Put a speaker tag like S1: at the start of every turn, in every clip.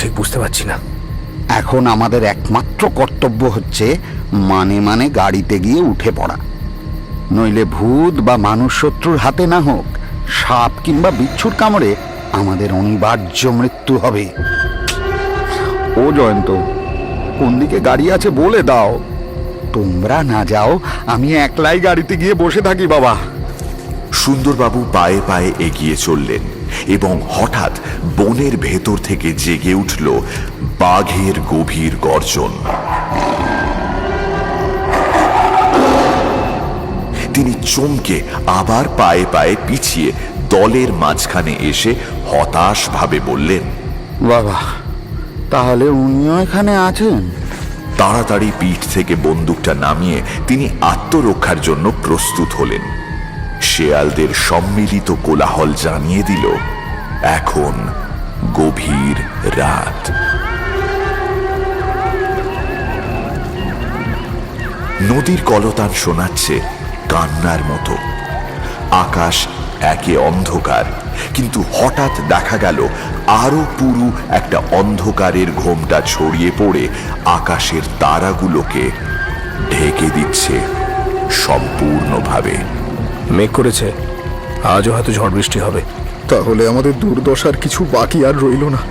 S1: ঠিক বুঝতে পারছি না।
S2: এখন আমাদের একমাত্র কর্তব্য হচ্ছে মানে গাড়িতে গিয়ে উঠে পড়া, নইলে ভূত বা মানুষ শত্রুর হাতে না হোক, সাপ কিংবা বিচ্ছুর কামড়ে আমাদের অনিবার্য মৃত্যু হবে। ও জয়ন্ত, কোন দিকে গাড়ি আছে বলে দাও। তোমরা না যাও, আমি একলাই গাড়িতে গিয়ে বসে থাকি বাবা।
S3: সুন্দরবাবু পায়ে পায়ে এগিয়ে চললেন এবং হঠাৎ বনের ভেতর থেকে জেগে উঠল বাঘের গভীর গর্জন। তিনি চমকে আবার পায়ে পায়ে পিছিয়ে দলের মাঝখানে এসে হতাশ ভাবে বললেন,
S2: বাবা, তাহলে উনিও এখানে আছেন?
S3: তাড়াতাড়ি পিঠ থেকে বন্দুকটা নামিয়ে তিনি আত্মরক্ষার জন্য প্রস্তুত হলেন। শেয়ালদের সম্মিলিত কোলাহল জানিয়ে দিল এখন গভীর রাত। নদীর কলতান শোনাচ্ছে কান্নার মতো। আকাশ একে অন্ধকার, কিন্তু হঠাৎ দেখা গেল আরো পুরু একটা অন্ধকারের ঘোমটা ছড়িয়ে পড়ে আকাশের তারাগুলোকে ঢেকে দিচ্ছে সম্পূর্ণভাবে।
S1: মেঘ করেছে, আজও হয়তো ঝড় বৃষ্টি হবে।
S4: তাহলে আমাদের দুর্দশার কিছু বাকি আর রইল না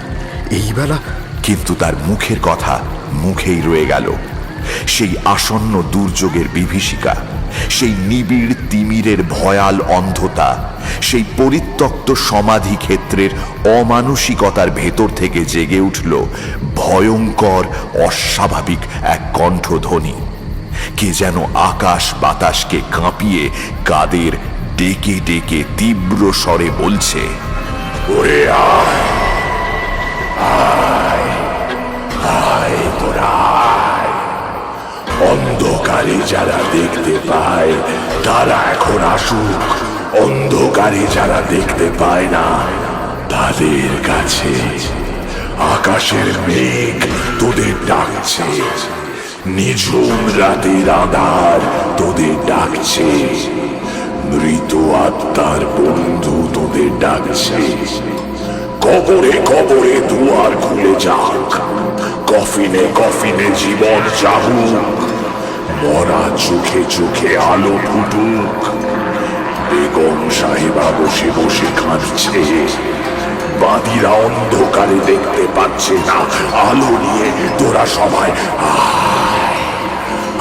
S4: এই বেলা।
S3: কিন্তু তার মুখের কথা মুখেই রয়ে গেল। সেই আসন্ন দুর্যোগের বিভীষিকা, সেই নিবিড় তিমিরের ভয়াল অন্ধতা, সেই পরিত্যক্ত সমাধি ক্ষেত্রের অমানসিকতার ভেতর থেকে জেগে উঠল ভয়ঙ্কর অস্বাভাবিক এক কণ্ঠধ্বনি। কে যেন আকাশ বাতাসকে কাঁপিয়ে কাদের ডেকে ডেকে তীব্র স্বরে বলছে, ওরে আয় আয় আয় তোরা আয়। অন্ধকারে যারা দেখতে পায় তারা এখন আসুক, অন্ধকারে যারা দেখতে পায় না তাদের কাছে। আকাশের মেঘ তোদের ডাকছে, নিঝুম রাতের আঁধার তোদের ডাকছে, মৃত আত্মার বন্ধু তোদের ডাকছে। কবরে কবরে দুয়ার খুলে যাক, কফিনে কফিনে জীবন চাহুক, মরা চোখে চোখে আলো ফুটুক। বেগম সাহেবা বসে বসে কাঁদছে, বাদীরা অন্ধকারে দেখতে পাচ্ছে না, আলো নিয়ে তোরা সবাই আয়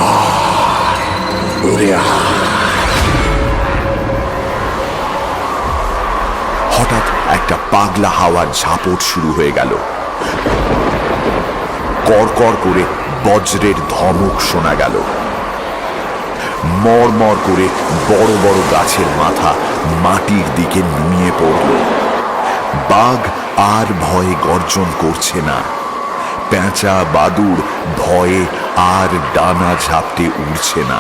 S3: আয় ওরে আয়। হঠাৎ একটা পাগলা হাওয়ার ঝাপট শুরু হয়ে গেল। কড়কড় করে বজ্রের ধমক শোনা গেল। মরমর করে বড় বড় গাছের মাথা মাটির দিকে নুয়ে পড়ল। বাঘ আর ভয়ে গর্জন করছে না। পেঁচা বাদুড় ভয়ে আর ডানা ঝাপটে উড়ছে না।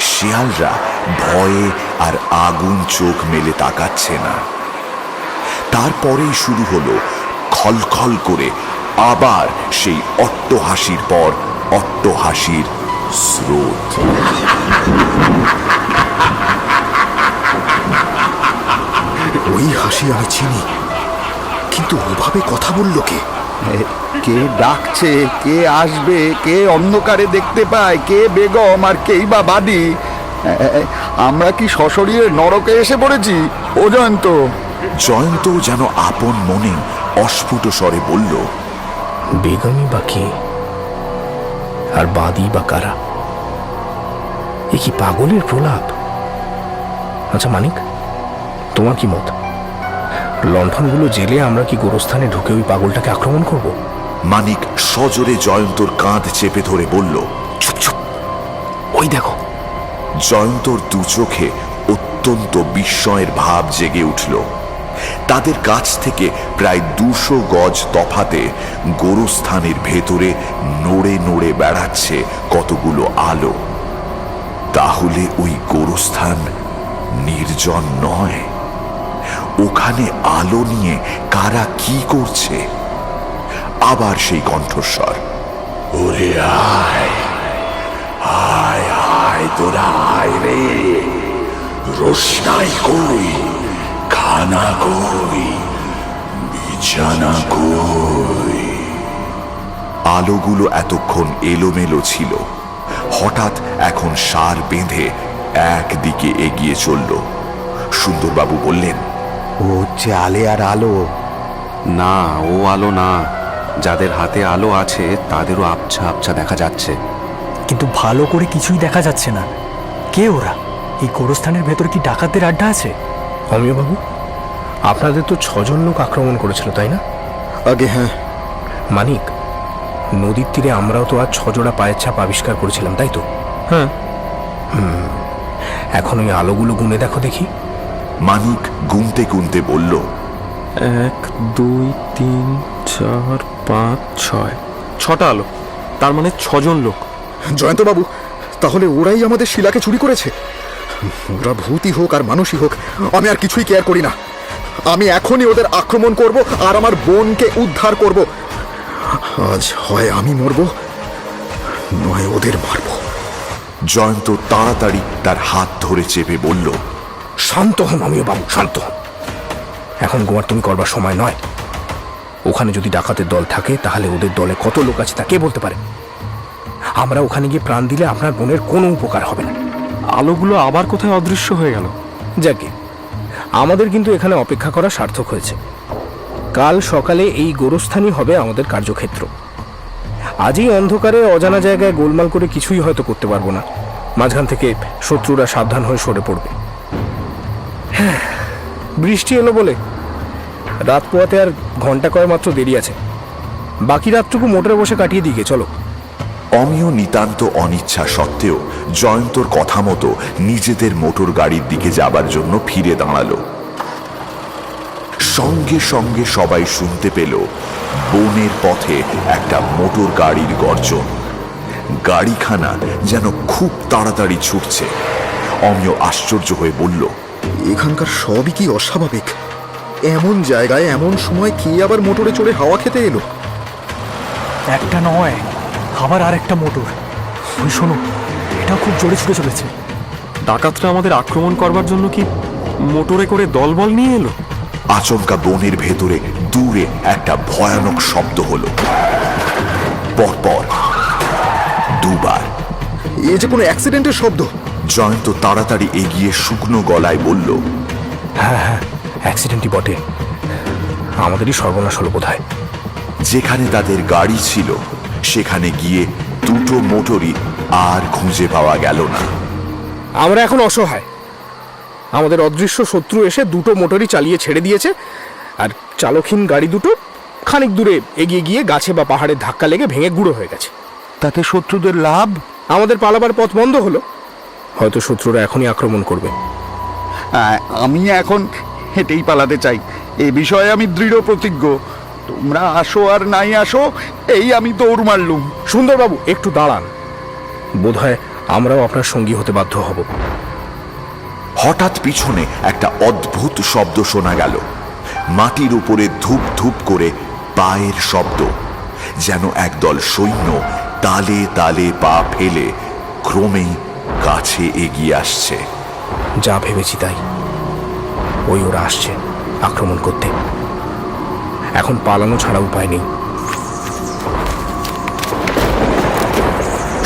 S3: শিয়ালরা ভয়ে আর আগুন চোখ মেলে তাকাচ্ছে না। তারপরেই শুরু হলো খলখল করে আবার সেই অট্টহাসির পর অট্টহাসির স্রোত।
S4: ওই হাসি আমি চিনি, কিন্তু ওভাবে কথা বলল কে?
S2: কে ডাকছে, কে আসবে, কে অন্ধকারে দেখতে পায়, কে বেগম আর কেই বা বাদী? আমরা কি সশরীরে নরকে এসে পড়েছি? ও জয়ন্ত।
S3: জয়ন্ত যেন আপন মনে অস্ফুট স্বরে বলল,
S1: বেগমই বা কে, আর বাদী বা কারা? এ কি পাগলের প্রলাপ? আচ্ছা মানিক, তোমার কি মত? লণ্ঠনগুলো জেলে আমরা কি গোরস্থানে ঢুকে ওই পাগলটাকে আক্রমণ করব?
S3: মানিক সজোরে জয়ন্তর কাঁধ চেপে ধরে বলল,
S1: চুপ চুপ, ওই দেখো।
S3: জয়ন্তর দু চোখে অত্যন্ত বিস্ময়ের ভাব জেগে উঠল। তাদের কাছ থেকে প্রায় 200 গজ তফাতে গোরস্থানের ভেতরে নড়ে নড়ে বেড়াচ্ছে কতগুলো আলো। তাহলে ওই গোরস্থান নির্জন নয়? ওখানে আলো নিয়ে কারা কি করছে? আবার সেই কণ্ঠস্বর, ওরে আয় আয় আয় তোরা আয় রে। রোশনাই কই, খানা কই, বিছানা কই। আলোগুলো এতক্ষণ এলোমেলো ছিল, হঠাৎ এখন সার বেঁধে একদিকে এগিয়ে চলল। সুন্দরবাবু বললেন,
S2: ও হচ্ছে আলে আর আলো।
S5: না, ও আলো না। যাদের হাতে আলো আছে তাদেরও আবছা আবছা দেখা যাচ্ছে।
S6: কিন্তু ভালো করে কিছুই দেখা যাচ্ছে না। কে ওরা? এই গোরস্থানের ভেতর কি ডাকাতদের আড্ডা আছে?
S1: অমিয়বাবু, আপনাদের তো 6 জন লোক আক্রমণ করেছিল, তাই না?
S4: আগে হ্যাঁ।
S1: মানিক, নদীর তীরে আমরাও তো আজ 6 জোড়া পায়ের ছাপ আবিষ্কার করেছিলাম, তাই তো?
S6: হ্যাঁ।
S1: এখন ওই আলোগুলো গুনে দেখো দেখি।
S3: মানিক গুনতে গুনতে বলল,
S5: 1 2 3 4 5 6 6টা আলো। তার মানে 6 জন লোক।
S4: জয়ন্তবাবু, তাহলে ওরাই আমাদের শিলাকে চুরি করেছে। ওরা ভূতই হোক আর মানুষই হোক, আমি আর কিছুই কেয়ার করি না। আমি এখনই ওদের আক্রমণ করব আর আমার বোনকে উদ্ধার করব। আজ হয় আমি মরব, নয় ওদের মারব।
S3: জয়ন্ত তাড়াতাড়ি তার হাত ধরে চেপে বলল,
S1: শান্ত হন অমিয়বাবু, শান্ত হন। এখন গোয়ার্তুমি করবার সময় নয়। ওখানে যদি ডাকাতের দল থাকে তাহলে ওদের দলে কত লোক আছে তা কে বলতে পারে? আমরা ওখানে গিয়ে প্রাণ দিলে আপনার বোনের কোনো উপকার হবে না।
S5: আলোগুলো আবার কোথায় অদৃশ্য হয়ে গেল?
S1: যাকে আমাদের কিন্তু এখানে অপেক্ষা করা সার্থক হয়েছে। কাল সকালে এই গোরস্থানই হবে আমাদের কার্যক্ষেত্র। আজই অন্ধকারে অজানা জায়গায় গোলমাল করে কিছুই হয়তো করতে পারবো না। মাঝখান থেকে শত্রুরা সাবধান হয়ে সরে পড়বে। হ্যাঁ, বৃষ্টি এলো বলে রাত পোয়াতে আর ঘন্টা কয় মাত্র দেরি আছে। বাকি রাতটুকু মোটরে বসে কাটিয়ে দিকে চলো।
S3: অমিয় নিতান্ত অনিচ্ছা সত্ত্বেও জয়ন্তর কথা মতো নিজেদের মোটর গাড়ির দিকে যাবার জন্য ফিরে দাঁড়ালো। সঙ্গে সঙ্গে সবাই শুনতে পেল বনের পথে একটা মোটর গাড়ির গর্জন। গাড়িখানা যেন খুব তাড়াতাড়ি ছুটছে। অমিয় আশ্চর্য হয়ে বলল,
S4: এখানকার সবই কি অস্বাভাবিক। এমন জায়গায় এমন সময় কে আবার মোটরে চড়ে হাওয়া খেতে এলো?
S6: একটা নয়, আবার আর একটা মোটর। ওই শোনো, এটাও খুব জোরে ছুটে চলেছে।
S5: ডাকাতরা আমাদের আক্রমণ করবার জন্য কি মোটরে করে দলবল নিয়ে এলো?
S3: আচমকা বনের ভেতরে দূরে একটা ভয়ানক শব্দ হলো। পরপর দুবার।
S4: এ যে কোনো অ্যাক্সিডেন্টের শব্দ।
S3: জয়ন্ত তাড়াতাড়ি এগিয়ে শুকনো গলায় বলল,
S1: হ্যাঁ হ্যাঁ, অ্যাক্সিডেন্টই বটে। আমাদেরই সর্বনাশ হলো বোধহয়।
S3: যেখানে তাদের গাড়ি ছিল সেখানে গিয়ে দুটো মোটরই আর খুঁজে পাওয়া গেল না।
S1: আমরা এখন অসহায়। আমাদের অদৃশ্য শত্রু এসে দুটো মোটরই চালিয়ে ছেড়ে দিয়েছে, আর চালকহীন গাড়ি দুটো খানিক দূরে এগিয়ে গিয়ে গাছে বা পাহাড়ের ধাক্কা লেগে ভেঙে গুঁড়ো হয়ে গেছে।
S2: তাতে শত্রুদের লাভ?
S1: আমাদের পালাবার পথ বন্ধ হলো। হয়তো শত্রুরা এখনই আক্রমণ করবে।
S2: আমি এখন হেঁটেই পালাতে চাই। এ বিষয়ে আমি দৃঢ় প্রতিজ্ঞ। তোমরা আসো আর নাই আসো, এই আমি দৌড় মারলুম।
S1: সুন্দরবাবু, একটু দাঁড়ান। বোধহয় আমরাও আপনার সঙ্গী হতে বাধ্য হব।
S3: হঠাৎ পিছনে একটা অদ্ভুত শব্দ শোনা গেল। মাটির উপরে ধূপ ধূপ করে পায়ের শব্দ, যেন একদল সৈন্য তালে তালে পা ফেলে ক্রমেই কাছে এগিয়ে আসছে।
S1: যা ভেবেছি তাই। ওই ওরা আসছে আক্রমণ করতে। এখন পালানো ছাড়া উপায় নেই।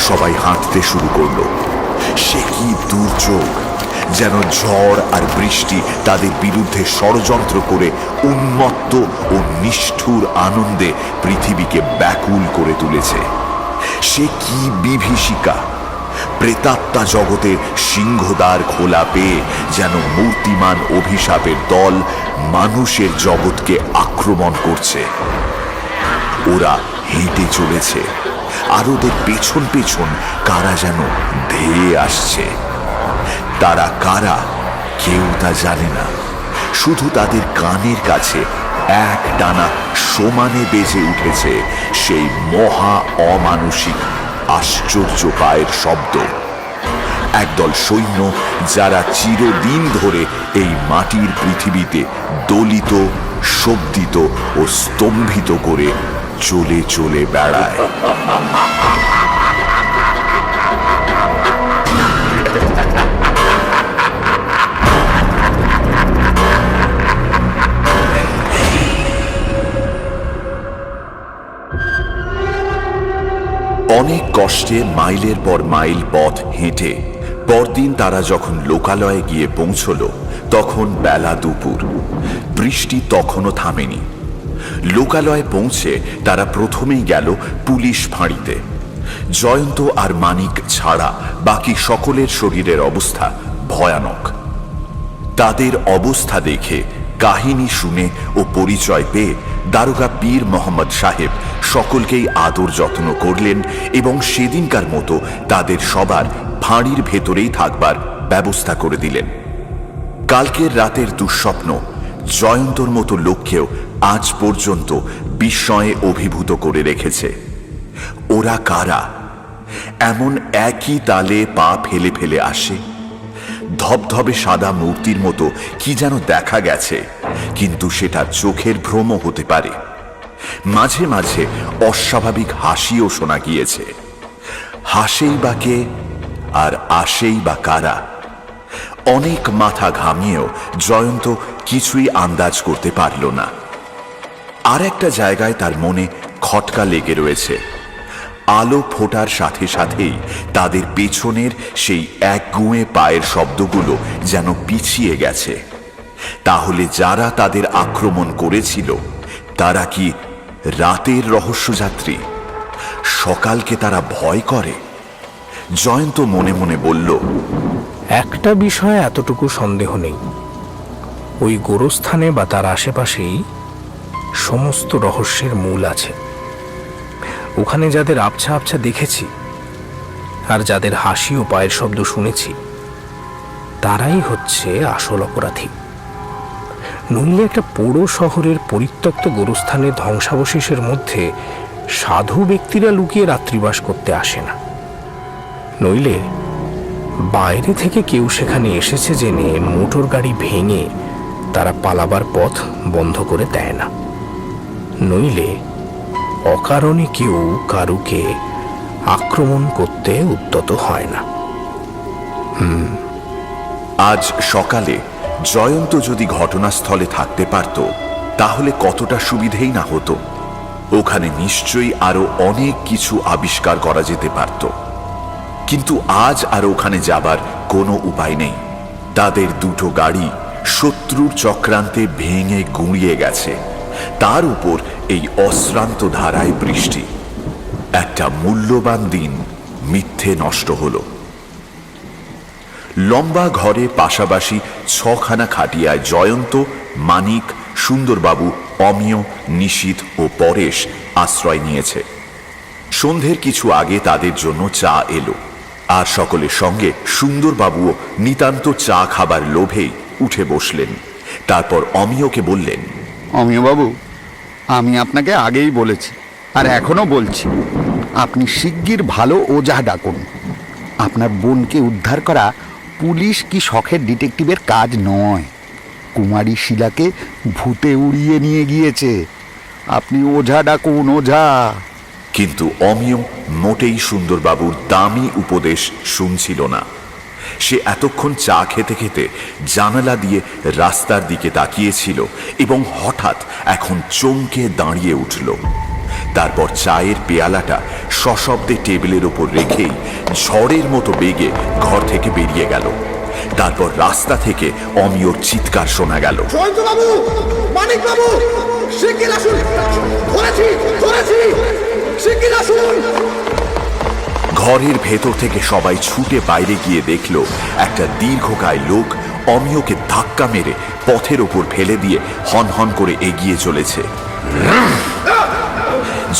S3: সবাই হাঁটতে শুরু করলো। সে কি দুর্যোগ! যেন ঝড় আর বৃষ্টি তাদের বিরুদ্ধে ষড়যন্ত্র করে উন্মত্ত ও নিষ্ঠুর আনন্দে পৃথিবীকে ব্যাকুল করে তুলেছে। সে কি বিভীষিকা! প্রেতাত্মা জগতের সিংহদ্বার খোলা পেয়ে যেন মূর্তিমান অভিশাপের দল মানুষের জগৎকে আক্রমণ করছে। ওরা হেঁটে চলেছে, আর ওদের পেছন পেছন কারা যেন ধেয়ে আসছে। তারা কারা কেউ তা জানে না। শুধু তাদের কানের কাছে এক টানা সমানে বেজে উঠেছে সেই মহা অমানুষিক আশ্চর্য পায়ের শব্দ। একদল সৈন্য যারা চিরদিন ধরে এই মাটির পৃথিবীতে দলিত, শব্দিত ও স্তম্ভিত করে চলে চলে বেড়ায়। অনেক কষ্টে মাইলের পর মাইল পথ হেঁটে পরদিন তারা যখন লোকালয়ে গিয়ে পৌঁছল তখন বেলা দুপুর। বৃষ্টি তখনও থামেনি। লোকালয়ে পৌঁছে তারা প্রথমেই গেল পুলিশ ফাঁড়িতে। জয়ন্ত আর মানিক ছাড়া বাকি সকলের শরীরের অবস্থা ভয়ানক। তাদের অবস্থা দেখে, কাহিনী শুনে ও পরিচয় পেয়ে দারোগা পীর মোহাম্মদ সাহেব সকলকেই আদর যত্ন করলেন এবং সেদিনকার মতো তাদের সবার ফাঁড়ির ভেতরেই থাকবার ব্যবস্থা করে দিলেন। কালকের রাতের দুঃস্বপ্ন জয়ন্তর মতো লোককেও আজ পর্যন্ত বিস্ময়ে অভিভূত করে রেখেছে। ওরা কারা? এমন একই তালে পা ফেলে ফেলে আসে। ধবধবে সাদা মূর্তির মতো কি যেন দেখা গেছে, কিন্তু সেটা চোখের ভ্রম হতে পারে। মাঝে মাঝে অস্বাভাবিক হাসিও শোনা গিয়েছে। হাসেই বা কে আর আসেই বা কারা? অনেক মাথা ঘামিয়েও জয়ন্ত কিছুই আন্দাজ করতে পারল না। আর একটা জায়গায় তার মনে খটকা লেগে রয়েছে। আলো ফোটার সাথে সাথেই তাদের পেছনের সেই একগুঁয়ে পায়ের শব্দগুলো যেন পিছিয়ে গেছে। তাহলে যারা তাদের আক্রমণ করেছিল তারা কি রাতের রহস্যযাত্রী? সকালকে তারা ভয় করে? জয়ন্ত মনে মনে বলল,
S1: একটা বিষয়ে এতটুকু সন্দেহ নেই, ওই গোরস্থানে বা তার আশেপাশেই সমস্ত রহস্যের মূল আছে। ওখানে যাদের আবছা আবছা দেখেছি আর যাদের হাসি ও পায়ের শব্দ শুনেছি তারাই হচ্ছে আসল অপরাধী। নইলে একটা পোড়ো শহরের পরিত্যক্ত গোরস্থানের ধ্বংসাবশেষের মধ্যে সাধু ব্যক্তিরা লুকিয়ে রাত্রিবাস করতে আসে না। নইলে বাইরে থেকে কেউ সেখানে এসেছে জেনে মোটর গাড়ি ভেঙে তারা পালাবার পথ বন্ধ করে দেয় না। নইলে অকারণে কেউ কারুকে আক্রমণ করতে উদ্যত হয় না।
S3: আজ সকালে জয়ন্ত যদি ঘটনাস্থলে থাকতে পারত তাহলে কতটা সুবিধেই না হতো। ওখানে নিশ্চয়ই আরো অনেক কিছু আবিষ্কার করা যেতে পারত, কিন্তু আজ আর ওখানে যাবার কোনো উপায় নেই। তাদের দুটো গাড়ি শত্রুর চক্রান্তে ভেঙে গুঁড়িয়ে গেছে, তার উপর এই অশ্রান্ত ধারায় বৃষ্টি। একটা মূল্যবান দিন মিথ্যে নষ্ট হলো। লম্বা ঘরে পাশাপাশি ছখানা খাটিয়ায় জয়ন্ত, মানিক, সুন্দরবাবু, অমিয়, নিশীথ ও পরেশ আশ্রয় নিয়েছে। সন্ধ্যের কিছু আগে তাদের জন্য চা এলো, আর সকলের সঙ্গে সুন্দরবাবুও নিতান্ত চা খাবার লোভেই উঠে বসলেন। তারপর অমিয়কে বললেন,
S2: অমিয়বাবু, আমি আপনাকে আগেই বলেছি আর এখনো বলছি, আপনি শিগগির ভালো ওঝা ডাকুন। আপনার বোনকে উদ্ধার করা পুলিশ কি শখের ডিটেকটিভের কাজ নয়। কুমারী শিলাকে ভূতে উড়িয়ে নিয়ে গিয়েছে। আপনি ওঝা ডাকুন, ওঝা।
S3: কিন্তু অমিয় মোটেই সুন্দরবাবুর দামি উপদেশ শুনছিল না। সে এতক্ষণ চা খেতে খেতে জানালা দিয়ে রাস্তার দিকে তাকিয়েছিল এবং হঠাৎ এখন চমকে দাঁড়িয়ে উঠল। তারপর চায়ের পেয়ালাটা সশব্দে টেবিলের ওপর রেখেই ঝড়ের মতো বেগে ঘর থেকে বেরিয়ে গেল। তারপর রাস্তা থেকে অমিয়র চিৎকার শোনা গেল,
S4: জয়ন্তবাবু, মানিকবাবু, শিগগির আসুন, ধরেছি ধরেছি, শিগগির আসুন।
S3: ঘরের ভেতর থেকে সবাই ছুটে বাইরে গিয়ে দেখল একটা দীর্ঘকায় লোক অমিয়কে ধাক্কা মেরে পথের ওপর ফেলে দিয়ে হনহন করে এগিয়ে চলেছে।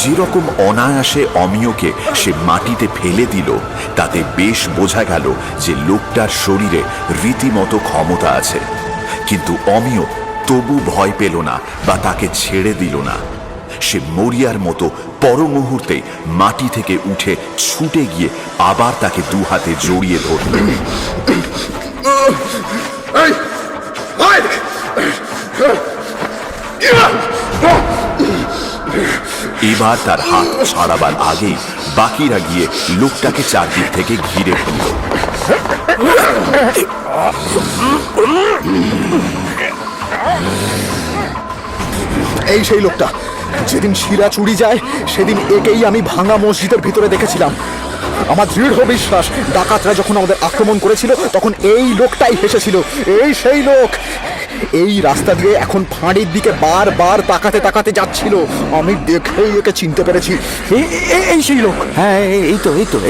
S3: যেরকম অনায়াসে অমিয়কে সে মাটিতে ফেলে দিল তাতে বেশ বোঝা গেল যে লোকটার শরীরে রীতিমতো ক্ষমতা আছে। কিন্তু অমিয় তবু ভয় পেল না বা তাকে ছেড়ে দিল না। সে মরিয়ার মতো পর মুহূর্তে মাটি থেকে উঠে ছুটে গিয়ে আবার তাকে দু হাতে জড়িয়ে ধরল। এবার তার হাত ছাড়াবার আগেই বাকিরা গিয়ে লোকটাকে চারদিক থেকে ঘিরে ফেলল।
S4: এই সেই লোকটা, যেদিন শিরা চুরি যায় সেদিন একেই আমি ভাঙা মসজিদের ভিতরে দেখেছিলাম। আমার দৃঢ় বিশ্বাস ডাকাতরা যখন আমাদের আক্রমণ করেছিল তখন এই লোকটাই হেসেছিল। এই সেই লোক এই রাস্তা দিয়ে এখন ফাঁড়ির দিকে বারবার তাকাতে তাকাতে যাচ্ছিল। আমি দেখেই একে চিনতে পেরেছি।
S6: এই সেই লোক।
S1: হ্যাঁ,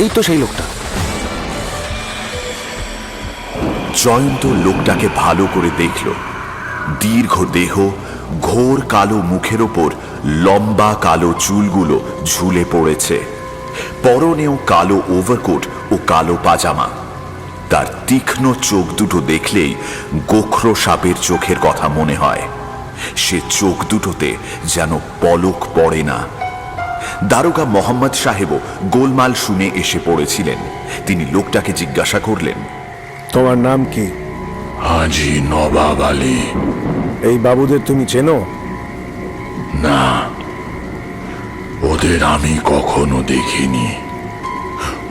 S1: এই তো সেই লোকটা।
S3: জয়ন্ত লোকটাকে ভালো করে দেখল। দীর্ঘ দেহ, ঘোর কালো মুখের ওপর লম্বা কালো চুলগুলো ঝুলে পড়েছে। পরনেও কালো ওভারকোট ও কালো পাজামা। তার তীক্ষ্ণ চোখ দুটো দেখলেই গোখরো সাপের চোখের কথা মনে হয়। সে চোখ দুটোতে যেন পলক পড়ে না। দারোগা মোহাম্মদ সাহেবও গোলমাল শুনে এসে পড়েছিলেন। তিনি লোকটাকে জিজ্ঞাসা করলেন,
S7: তোমার নাম কি?
S8: হাজি নবাব আলী।
S7: এই বাবুদের তুমি চেনো?
S8: না, ওদের আমি কখনো দেখিনি।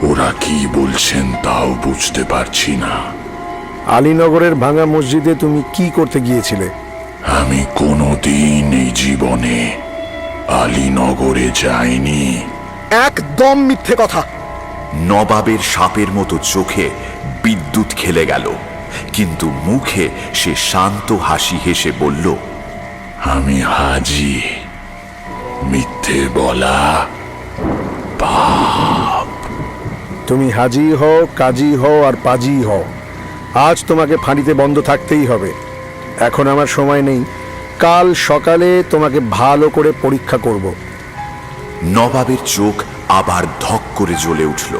S8: ওরা কি বলছেন তাও বুঝতে পারছি না।
S7: আলীনগরের ভাঙা মসজিদে তুমি কি করতে গিয়েছিলে?
S8: আমি কোনোদিন এই জীবনে আলীনগরে যাইনি।
S4: একদম মিথ্যে কথা।
S3: নবাবের সাপের মতো চোখে বিদ্যুৎ খেলে গেল, কিন্তু মুখে সে শান্ত হাসি হেসে বলল,
S8: আমি হাজি। মিথ্যে বলা
S7: তুমি হাজি হও, কাজী হও আর পাজি হও, আজ তোমাকে ফাঁড়িতে বন্ধ থাকতেই হবে। এখন আমার সময় নেই, কাল সকালে তোমাকে ভালো করে পরীক্ষা করব।
S3: নবাবের চোখ আবার ধক করে জ্বলে উঠল।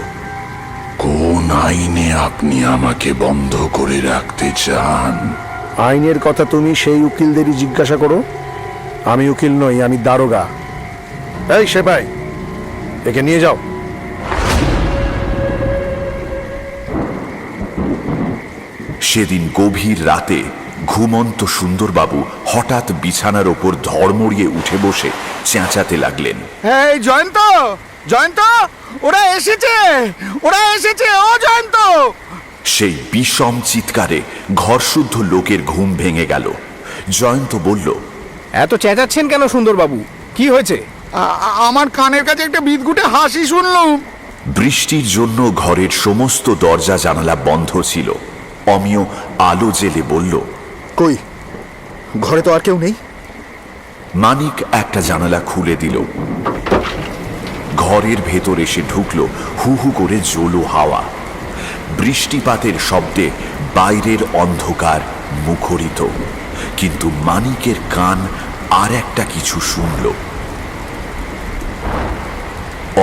S8: কোন আইনে আপনি আমাকে বন্ধ করে রাখতে চান?
S7: আইনের কথা তুমি সেই উকিলদেরই জিজ্ঞাসা করো। আমি উকিল নই, আমি দারোগা। এই সেপাই, একে নিয়ে যাও।
S3: সেদিন গভীর রাতে ঘুমন্ত সুন্দরবাবু হঠাৎ বিছানার ওপর ধড়মড়িয়ে উঠে বসে চেঁচাতে লাগলেন,
S2: এই জয়ন্ত, জয়ন্ত, ওরা এসেছে, ওরা এসেছে, ও জয়ন্ত!
S3: সেই বিষম চিৎকারে ঘরশুদ্ধ লোকের ঘুম ভেঙে গেল। জয়ন্ত বলল,
S1: এত চেঁচাচ্ছেন কেন সুন্দরবাবু? কি হয়েছে?
S2: আমার কানের কাছে একটা বিদঘুটে হাসি শুনলুম।
S3: বৃষ্টির জন্য ঘরের সমস্ত দরজা জানালা বন্ধ ছিল। অমিয় আলো জেলে বলল,
S4: কই, ঘরে তো আর কেউ নেই।
S3: মানিক একটা জানালা খুলে দিল। ঘরের ভেতর এসে ঢুকলো হু হু করে জোলো হাওয়া। বৃষ্টিপাতের শব্দে বাইরের অন্ধকার মুখরিত, কিন্তু মানিকের কান আর একটা কিছু শুনল।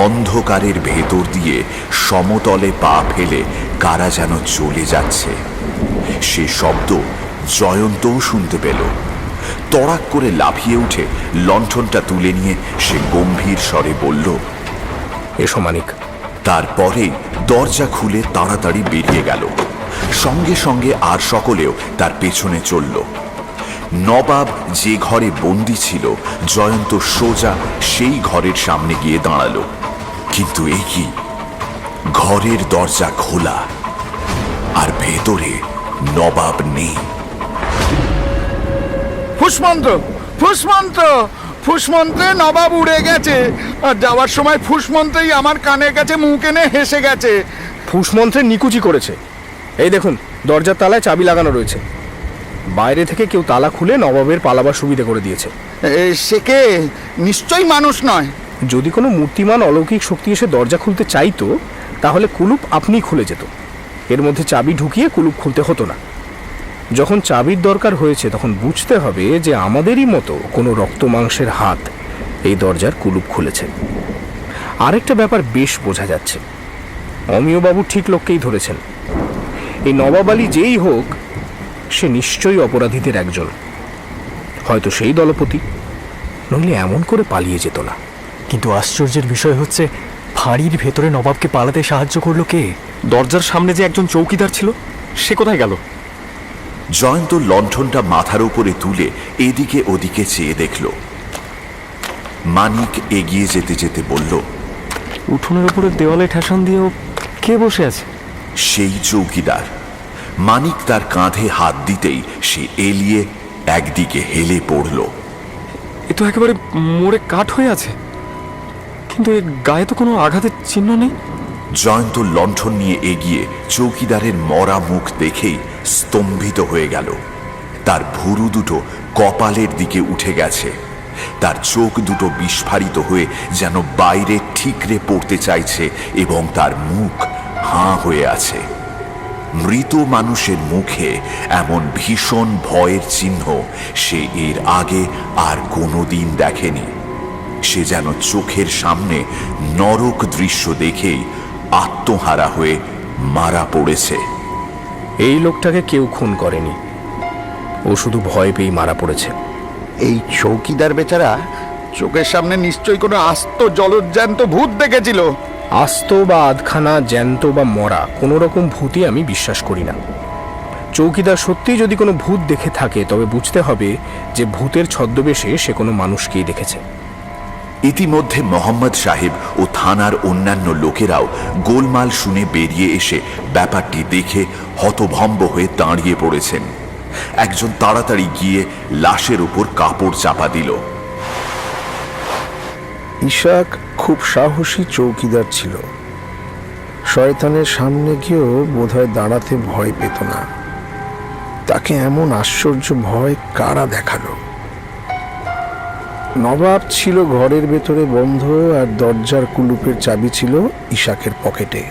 S3: অন্ধকারের ভেতর দিয়ে সমতলে পা ফেলে কারা যেন চলে যাচ্ছে। সে শব্দ জয়ন্তও শুনতে পেল। তড়াক করে লাফিয়ে উঠে লণ্ঠনটা তুলে নিয়ে সে গম্ভীর স্বরে বলল,
S1: এসো মানিক।
S3: তারপরেই দরজা খুলে তাড়াতাড়ি বেরিয়ে গেল। সঙ্গে সঙ্গে আর সকলেও তার পেছনে চলল। নবাব যে ঘরে বন্দি ছিল, জয়ন্ত সোজা সেই ঘরের সামনে গিয়ে দাঁড়ালো। কিন্তু এই কি, ঘরের দরজা খোলা, আর ভেতরে নবাব নেই।
S2: ফুসমন্ত্র, ফুসমন্ত্র, ফুসমন্ত্রে নবাব উড়ে গেছে। আর যাওয়ার সময় ফুসমন্ত্রেই আমার কানের কাছে মুখ এনে হেসে গেছে।
S1: ফুসমন্ত্রে নিকুচি করেছে। এই দেখুন, দরজার তালায় চাবি লাগানো রয়েছে। বাইরে থেকে কেউ তালা খুলে নবাবের পালাবার সুবিধা করে দিয়েছে।
S2: সে কে? নিশ্চয়ই মানুষ নয়।
S1: যদি কোনো মূর্তিমান অলৌকিক শক্তি এসে দরজা খুলতে চাইতো, তাহলে কুলুপ আপনিই খুলে যেত। এর মধ্যে চাবি ঢুকিয়ে কুলুপ খুলতে হতো না। যখন চাবির দরকার হয়েছে, তখন বুঝতে হবে যে আমাদেরই মতো কোনো রক্ত মাংসের হাত এই দরজার কুলুপ খুলেছে। আরেকটা ব্যাপার বেশ বোঝা যাচ্ছে, অমিয়বাবু ঠিক লোককেই ধরেছেন। এই নবাব আলী যেই হোক, সে নিশ্চয়ই অপরাধীদের একজন। হয়তো সেই দলপতি, নইলে এমন করে পালিয়ে যেত না।
S6: কিন্তু আশ্চর্যের বিষয় হচ্ছে, ফাঁড়ির ভেতরে নবাবকে পালাতে সাহায্য করলো কে?
S5: দরজার সামনে যে একজন চৌকিদার ছিল, সে কোথায় গেল?
S3: জয়ন্ত লণ্ঠনটা মাথার উপরে তুলে এদিকে ওদিকে চেয়ে দেখল। মানিক এগিয়ে যেতে যেতে বলল,
S5: উঠোনের উপরে দেওয়ালে ঠেসান দিয়েও কে বসে আছে?
S3: সেই চৌকিদার। মানিক তার কাঁধে হাত দিতেই সে এলিয়ে একদিকে হেলে পড়ল।
S5: এ তো একেবারে মরে কাঠ হয়ে আছে, কিন্তু এর গায়ে তো কোনো আঘাতের চিহ্ন নেই।
S3: জয়ন্ত লণ্ঠন নিয়ে এগিয়ে চৌকিদারের মরা মুখ দেখেই স্তম্ভিত হয়ে গেল। তার ভুরু দুটো কপালের দিকে উঠে গেছে, তার চোখ দুটো বিস্ফারিত হয়ে যেন বাইরে ঠিকরে পড়তে চাইছে এবং তার মুখ হাঁ হয়ে আছে। মৃত মানুষের মুখে এমন ভীষণ ভয়ের চিহ্ন সে এর আগে আর কোনোদিন দেখেনি। সে যেন চোখের সামনে নরক দৃশ্য দেখেই আত্মহারা হয়ে মারা পড়েছে।
S1: এই লোকটাকে কেউ খুন করেনি, ও শুধু ভয় পেয়ে মারা পড়েছে।
S2: এই চৌকিদার বেচারা চোখের সামনে নিশ্চয়ই কোনো আস্ত জলজ্যান্ত ভূত দেখেছিল।
S1: আস্ত বা আধখানা, জ্যান্ত বা মরা, কোনো রকম ভূতই আমি বিশ্বাস করি না। চৌকিদার সত্যিই যদি কোনো ভূত দেখে থাকে তবে বুঝতে হবে যে ভূতের ছদ্মবেশে সে কোনো মানুষকেই দেখেছে।
S3: ইতিমধ্যে মোহাম্মদ সাহেব ও থানার অন্যান্য লোকেরাও গোলমাল শুনে বেরিয়ে এসে ব্যাপারটি দেখে হতভম্ব হয়ে দাঁড়িয়ে পড়েছেন। একজন তাড়াতাড়ি গিয়ে লাশের উপর কাপড় চাপা দিল।
S7: ইশাক খুব সাহসী চৌকিদার ছিল। শয়তানের সামনে গিয়েও বোধহয় দাঁড়াতে ভয় পেত না। তাকে এমন আশ্চর্য ভয় কারা দেখালো? নবাব ছিল ঘরের ভেতরে বন্ধ, আর দরজার কুলুপের চাবি ছিল ইশাকের পকেটে।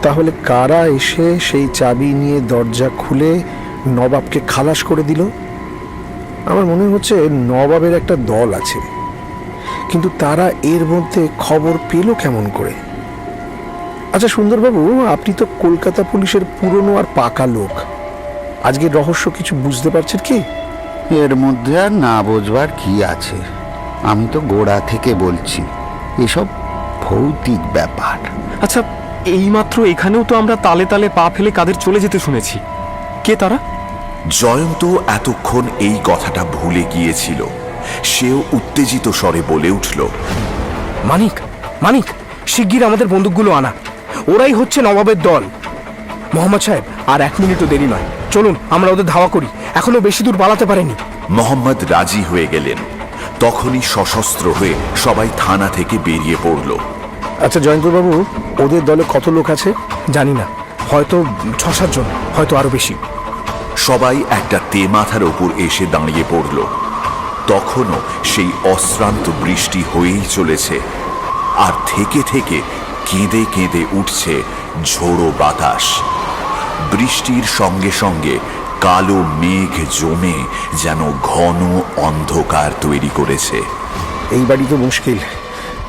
S7: তাহলে কারা এসে সেই চাবি নিয়ে দরজা খুলে নবাবকে খালাস করে দিল? আমার মনে হচ্ছে নবাবের একটা দল আছে, কিন্তু তারা এর মধ্যে খবর পেল কেমন করে? আচ্ছা সুন্দরবাবু, আপনি তো কলকাতা পুলিশের পুরনো আর পাকা লোক, আজকের রহস্য কিছু বুঝতে পারছেন কি?
S2: এর মধ্যে আর না বোঝবার কি আছে? আমি তো গোড়া থেকে বলছি, এসব ভৌতিক ব্যাপার।
S5: আচ্ছা, এইমাত্র এখানেও তো আমরা তালে তালে পা ফেলে কাদের চলে যেতে শুনেছি। কে তারা?
S3: জয়ন্ত এতক্ষণ এই কথাটা ভুলে গিয়েছিল। সেও উত্তেজিত স্বরে বলে উঠল,
S1: মানিক, মানিক, শিগগির আমাদের বন্দুকগুলো আনা। ওরাই হচ্ছে নবাবের দল। মোহাম্মদ সাহেব, আর 1 মিনিটও দেরি নয়, চলুন আমরা ওদের ধাওয়া করি। এখনো বেশি দূর পালাতে পারেনি।
S3: মোহাম্মদ রাজি হয়ে গেলেন। তখনই সশস্ত্র হয়ে সবাই থানা থেকে বেরিয়ে পড়ল।
S7: আচ্ছা জয়ন্তবাবু, ওদের দলে কত লোক আছে?
S1: জানি না, হয়তো 6-7 জন, হয়তো আরো বেশি।
S3: সবাই একটা তেমাথার ওপর এসে দাঁড়িয়ে পড়ল। তখনও সেই অশ্রান্ত বৃষ্টি হয়েই চলেছে, আর থেকে থেকে কেঁদে কেঁদে উঠছে ঝোড়ো বাতাস। বৃষ্টির সঙ্গে সঙ্গে কালো মেঘ জমে যেন ঘন অন্ধকার তৈরি করেছে।
S7: এই বাড়ি তো মুশকিল,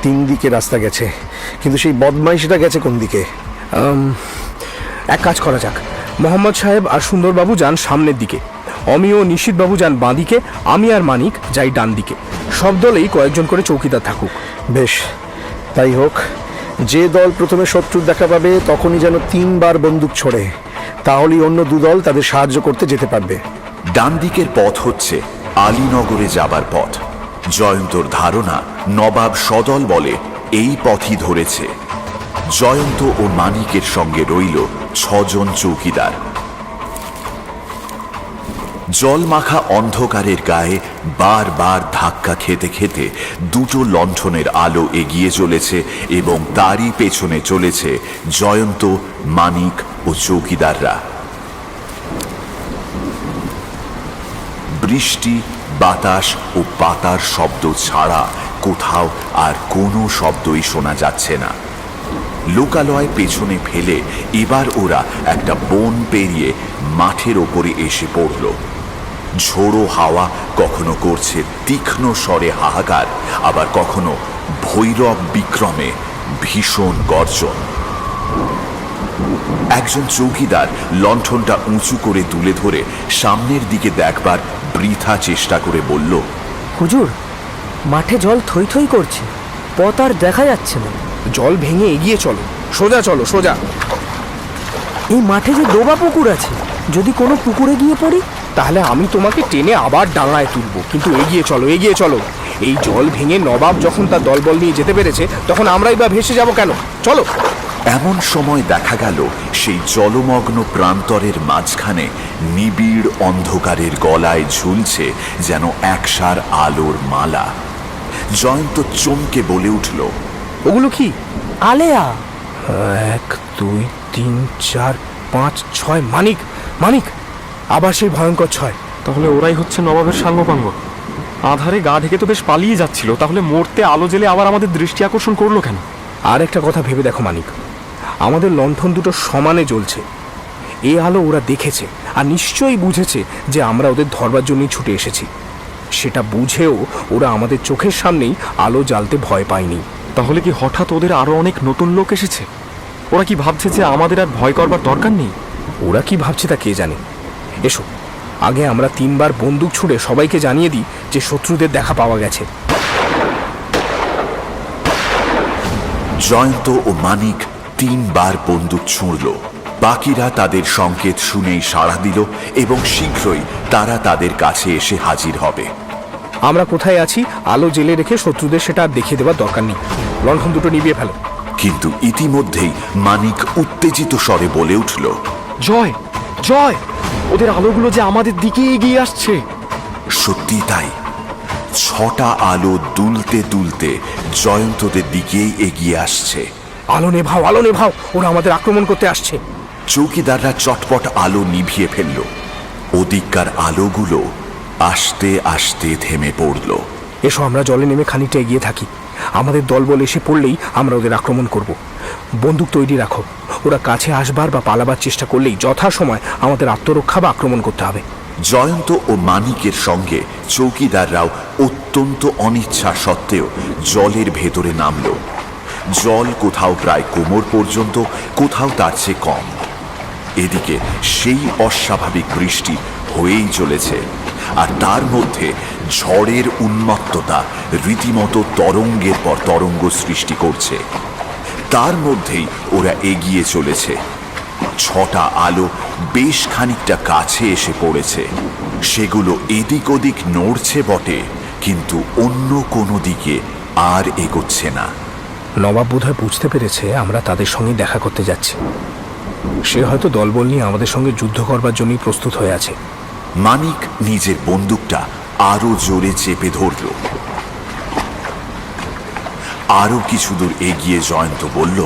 S7: 3 দিকে রাস্তা গেছে, কিন্তু সেই বদমাইশটা গেছে কোন দিকে?
S1: এক কাজ করা যাক, মোহাম্মদ সাহেব আর সুন্দরবাবু যান সামনের দিকে, অমি ও নিশীথবাবু যান বাঁ দিকে, আমি আর মানিক যাই ডান দিকে। সব দলেই কয়েকজন করে চৌকিদার থাকুক।
S7: বেশ, তাই হোক। যে দল প্রথমে শত্রুর দেখা পাবে তখনই যেন 3 বার বন্দুক ছোড়ে, তাহলেই অন্য 2 দল তাদের সাহায্য করতে যেতে পারবে।
S3: ডান দিকের পথ হচ্ছে আলীনগরে যাবার পথ। জয়ন্তর ধারণা নবাব সদল বলে এই পথই ধরেছে। জয়ন্ত ও মানিকের সঙ্গে রইল 6 জন চৌকিদার। জলমাখা অন্ধকারের গায়ে বারবার ধাক্কা খেতে খেতে 2টো লণ্ঠনের আলো এগিয়ে চলেছে এবং তারই পেছনে চলেছে জয়ন্ত, মানিক ও চৌকিদাররা। বৃষ্টি, বাতাস ও পাতার শব্দ ছাড়া কোথাও আর কোনো শব্দই শোনা যাচ্ছে না। লোকালয় পেছনে ফেলে এবার ওরা একটা বন পেরিয়ে মাঠের ওপরে এসে পড়ল। ঝোড়ো হাওয়া কখনো করছে তীক্ষ্ণ স্বরে হাহাকার, আবার কখনো ভৈরব বিক্রমে ভীষণ গর্জন। একজন চৌকিদার লণ্ঠনটা উঁচু করে তুলে ধরে সামনের দিকে দেখবার বৃথা চেষ্টা করে বলল,
S9: হুজুর, মাঠে জল থই থই করছে, পথ আর দেখা যাচ্ছে না।
S1: জল ভেঙে এগিয়ে চলো, সোজা চলো, সোজা।
S9: এই মাঠে যে ডোবা পুকুর আছে, যদি কোনো পুকুরে গিয়ে পড়ি?
S1: তাহলে আমি তোমাকে টেনে আবার ডাঙায় তুলবো, কিন্তু এগিয়ে চলো, এগিয়ে চলো। এই জল ভেঙে নবাব যখন তার দলবল নিয়ে যেতে পেরেছে, তখন আমরাই বা ভেসে যাব কেন? চলো।
S3: এমন সময় দেখা গেল সেই জলমগ্ন প্রান্তরের মাঝখানে নিবিড় অন্ধকারের গলায় ঝুলছে যেন একসার আলোর মালা। জয়ন্ত চমকে বলে উঠল,
S1: ওগুলো কি?
S9: আলেয়া!
S1: 1 2 3 4 5 6 মানিক, মানিক, আবার সেই ভয়ঙ্কর 6।
S5: তাহলে ওরাই হচ্ছে নবাবের সাঙ্গপাঙ্গ। আধারে গা ঢেকে তো বেশ পালিয়ে যাচ্ছিল, তাহলে মরতে আলো জেলে আবার আমাদের দৃষ্টি আকর্ষণ করলো কেন?
S1: আর একটা কথা ভেবে দেখো মানিক, আমাদের লণ্ঠন দুটো সমানে জ্বলছে। এই আলো ওরা দেখেছে আর নিশ্চয়ই বুঝেছে যে আমরা ওদের ধরবার জন্যই ছুটে এসেছি। সেটা বুঝেও ওরা আমাদের চোখের সামনেই আলো জ্বালতে ভয় পায়নি।
S5: তাহলে কি হঠাৎ ওদের আরো অনেক নতুন লোক এসেছে? ওরা কি ভাবছে যে আমাদের আর ভয় করবার দরকার নেই?
S1: ওরা কি ভাবছে তা কে জানে। এসো, আগে আমরা 3 বার বন্দুক ছুড়ে সবাইকে জানিয়ে দিই যে শত্রুদের দেখা পাওয়া গেছে।
S3: জয়ন্ত ও মানিক 3 বার বন্দুক ছুঁড়ল। বাকিরা তাদের সংকেত শুনেই সাড়া দিল এবং শীঘ্রই তারা তাদের কাছে এসে হাজির হবে।
S1: আমরা কোথায় আছি আলো জেলে রেখে শত্রুদের সেটা আর দেখিয়ে দেওয়ার দরকার নেই। লণ্ঠন দুটো নিভিয়ে ফেলো।
S3: কিন্তু ইতিমধ্যেই মানিক উত্তেজিত স্বরে বলে উঠল,
S5: জয়, জয়! ওদের আলোগুলো যে আমাদের দিকে এগিয়ে আসছে।
S3: সত্যি তাই। 6টা আলো দুলতে দুলতে জয়ন্তদের দিকেই এগিয়ে আসছে।
S1: আলো নেভাও, আলো নেভাও, ওরা আমাদের আক্রমণ করতে আসছে।
S3: চৌকিদাররা চটপট আলো নিভিয়ে ফেলল। ওদিককার আলোগুলো আস্তে আস্তে থেমে পড়ল।
S1: এসো আমরা জলে নেমে খানিকটা এগিয়ে থাকি। আমাদের দলবল এসে পড়লেই আমরা ওদের আক্রমণ করব। বন্দুক তৈরি রাখো। ওরা কাছে আসবার বা পালাবার চেষ্টা করলেই যথাসময় আমাদের আত্মরক্ষা বা আক্রমণ করতে হবে।
S3: জয়ন্ত ও মানিকের সঙ্গে চৌকিদাররাও অত্যন্ত অনিচ্ছা সত্ত্বেও জলের ভেতরে নামল। জল কোথাও প্রায় কোমর পর্যন্ত, কোথাও তার চেয়ে কম। এদিকে সেই অস্বাভাবিক বৃষ্টি হয়েই চলেছে, আর তার মধ্যে ঝড়ের উন্মত্ততা রীতিমতো তরঙ্গের পর তরঙ্গ সৃষ্টি করছে। তার মধ্যেই ওরা এগিয়ে চলেছে। 6টা আলো বেশ খানিকটা কাছে এসে পড়েছে। সেগুলো এদিক ওদিক নড়ছে বটে, কিন্তু অন্য কোনো দিকে আর এগোচ্ছে না।
S1: নবাব বোধহয় বুঝতে পেরেছে আমরা তাদের সঙ্গে দেখা করতে যাচ্ছি। সে হয়তো দলবল নিয়ে আমাদের সঙ্গে যুদ্ধ করবার জন্যই প্রস্তুত হয়ে আছে।
S3: মানিক নিজের বন্দুকটা আরো জোরে চেপে ধরল। আরো কিছু দূর এগিয়ে জয়ন্ত বলল,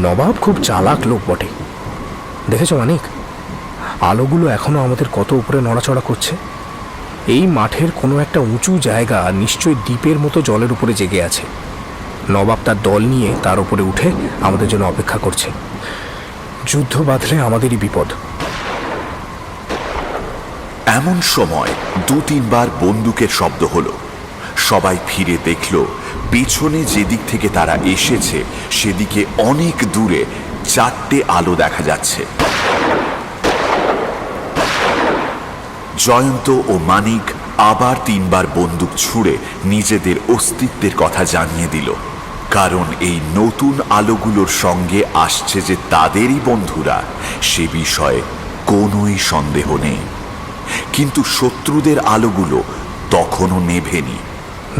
S1: নবাব খুব চালাক লোক বটে। দেখেছ মানিক, আলোগুলো এখনো আমাদের কত উপরে নড়াচড়া করছে। এই মাঠের কোনো একটা উঁচু জায়গা নিশ্চয়ই দ্বীপের মতো জলের উপরে জেগে আছে। নবাব তার দল নিয়ে তার উপরে উঠে আমাদের জন্য অপেক্ষা করছে। যুদ্ধ বাঁধলে আমাদেরই বিপদ।
S3: এমন সময় 2-3 বার বন্দুকের শব্দ হলো। সবাই ফিরে দেখল পেছনে যেদিক থেকে তারা এসেছে সেদিকে অনেক দূরে 4টে আলো দেখা যাচ্ছে। জয়ন্ত ও মানিক আবার 3 বার বন্দুক ছুঁড়ে নিজেদের অস্তিত্বের কথা জানিয়ে দিল। কারণ এই নতুন আলোগুলোর সঙ্গে আসছে যে তাদেরই বন্ধুরা, সে বিষয়ে কোনোই সন্দেহ নেই। কিন্তু শত্রুদের আলোগুলো তখনও নেভেনি।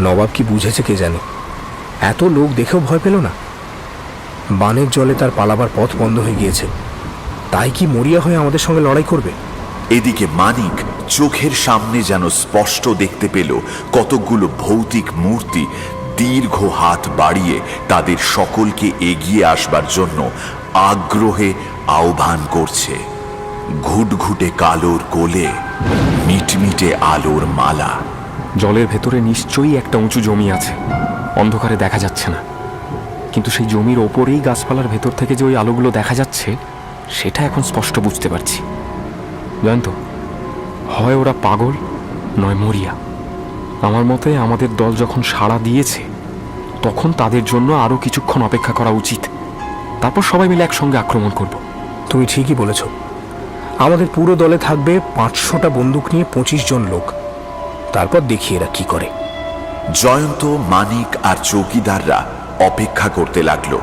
S1: নবাব কি বুঝেছে কে জানে। এত লোক দেখেও ভয় পেল না। বানের জলে তার পালাবার পথ বন্ধ হয়ে গিয়েছে। তাই কি মরিয়া হয়ে আমাদের সঙ্গে লড়াই করবে?
S3: এদিকে মানিক চোখের সামনে যেন স্পষ্ট দেখতে পেল কতকগুলো ভৌতিক মূর্তি দীর্ঘ হাত বাড়িয়ে তাদের সকলকে এগিয়ে আসবার জন্য আগ্রহে আহ্বান করছে। ঘুটঘুটে কালোর কোলে মিটমিটে আলোর মালা।
S5: জলের ভেতরে নিশ্চয়ই একটা উঁচু জমি আছে, অন্ধকারে দেখা যাচ্ছে না। কিন্তু সেই জমির ওপরেই গাছপালার ভেতর থেকে যে ওই আলোগুলো দেখা যাচ্ছে, সেটা এখন স্পষ্ট বুঝতে পারছি। জয়ন্ত, হয় ওরা পাগল নয় মরিয়া। আমার মতে আমাদের দল যখন সাড়া দিয়েছে তখন তাদের জন্য আরো কিছুক্ষণ অপেক্ষা করা উচিত। তারপর সবাই মিলে একসঙ্গে আক্রমণ করব।
S1: তুমি ঠিকই বলেছ। আমাদের পুরো দলে থাকবে 500টা বন্দুক নিয়ে 25 জন লোক। তারপর দেখি এরা কি করে।
S3: জয়ন্ত, মানিক আর চৌকিদাররা অপেক্ষা করতে লাগলো।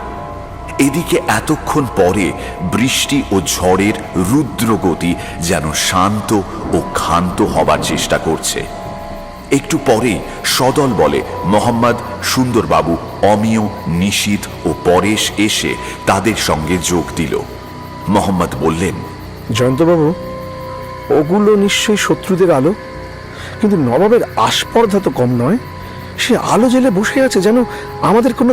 S3: এদিকে এতক্ষণ পরে বৃষ্টি ও ঝড়ের রুদ্র গতি যেন শান্ত ও ক্ষান্ত হবার চেষ্টা করছে। একটু পরেই সদল বলে মোহাম্মদ, সুন্দরবাবু, অমিয়, নিশীথ ও পরেশ এসে তাদের সঙ্গে যোগ দিল। মোহাম্মদ বললেন,
S7: জয়ন্তবাবু, ওগুলো নিশ্চয়ই শত্রুদের আলো, কিন্তু নবাবের আস্পর্ধা তো কম নয়। সে আলো জেলে বসে আছে যেন আমাদের কোনো